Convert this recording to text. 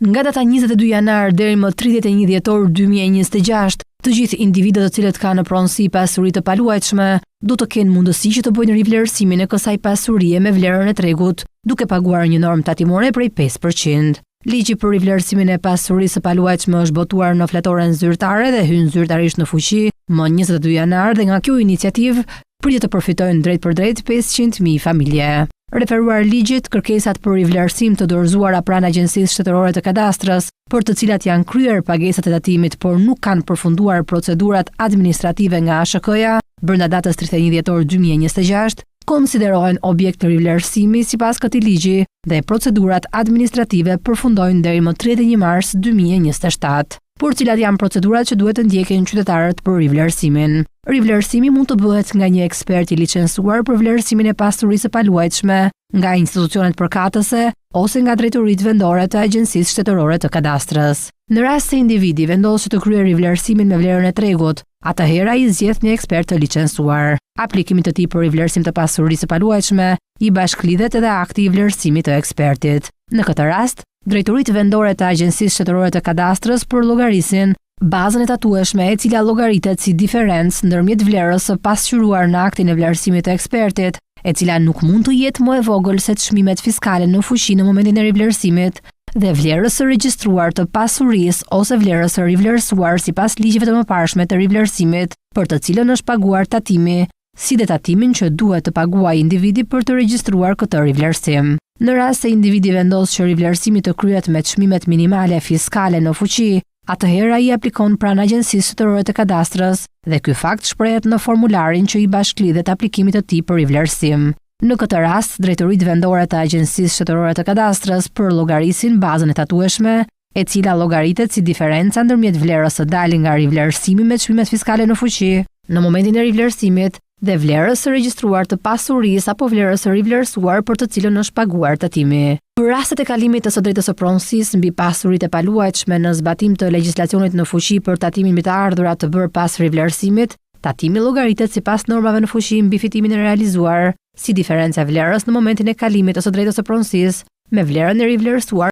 Nga data 22 janar deri më 31 dhjetor 2026, të gjithë individët të cilët kanë në pronësi pasuri të paluajtshme do të kenë mundësi që të bëjnë rivlerësimin e kësaj pasurie me vlerën e tregut, duke paguar një normë tatimore prej 5%. Ligji për rivlerësimin e pasurisë së paluajtshme është botuar në fletoren zyrtare dhe hyn zyrtarisht në fuqi më 22 janar dhe nga kjo iniciativë pritet të përfitojnë drejt për drejt 500.000 familje. Referuar ligjit, kërkesat për rivlerësim të dorëzuara pranë Agjencisë Shtetërore të Kadastrës, për të cilat janë kryer pagesat e tatimit por nuk kanë përfunduar procedurat administrative nga ASHK-ja, brenda datës 31 dhjetor 2026, konsiderohen objekt të rivlerësimi sipas këtij ligji dhe procedurat administrative përfundojnë deri më 31 mars 2027. Por cilat janë procedurat që duhet të ndjekin qytetarët për rivlerësimin? Rivlerësimi mund të bëhet nga një ekspert i licencuar për vlerësimin e pasurisë së paluajtshme, nga institucionet përkatëse ose nga drejtoritë vendore të Agjencisë Shtetërore të Kadastrës. Në rast se individi vendos të kryejë rivlerësimin me vlerën e tregut, atëherë ai zgjedh një ekspert të licencuar. Aplikimit të tij për rivlerësim të pasurisë së paluajtshme i bashklidhet edhe akti i vlerësimit të ekspertit. Në këtë rast, drejtoritë vendore të Agjencisë Shtetërore të Kadastrës përllogarisin bazën e tatueshme e cila llogaritet si diferencë ndërmjet vlerës së pasqyruar në aktin e vlerësimit të ekspertit, e cila nuk mund të jetë më e vogël se çmimet fiskale në fuqi në momentin e rivlerësimit, dhe vlerës së regjistruar të pasurisë ose vlerës së rivlerësuar sipas ligjeve të mëparshme të rivlerësimit, për të cilën është paguar tatimi, si dhe tatimin që duhet të paguajë individi për të regjistruar këtë rivlerësim. Në rast se individi vendos që rivlerësimi të kryhet me çmimet minimale fiskale në fuqi, atëherë ai aplikon pranë Agjencisë Shtetërore të Kadastrës dhe ky fakt shprehet në formularin që i bashklidhet aplikimit të tij për rivlerësim. Në këtë rast, drejtoritë vendore të Agjencisë Shtetërore të Kadastrës përllogarisin bazën e tatueshme, e cila llogaritet si diferenca ndërmjet vlerës së dalë nga rivlerësimi me çmimet fiskale në fuqi në momentin e rivlerësimit dhe vlerës së regjistruar të pasurisë apo vlerës së rivlerësuar për të cilën është paguar tatimi. Për rastet e kalimit të së drejtës së pronësisë mbi pasuritë e paluajtshme në zbatim të legjislacionit në fuqi për tatimin mbi të ardhurat të bërë pas rivlerësimit, tatimi llogaritet sipas normave në fuqi mbi fitimin e realizuar, si diferenca e vlerës në momentin e kalimit të së drejtës së pronësisë me vlerën e rivlerësuar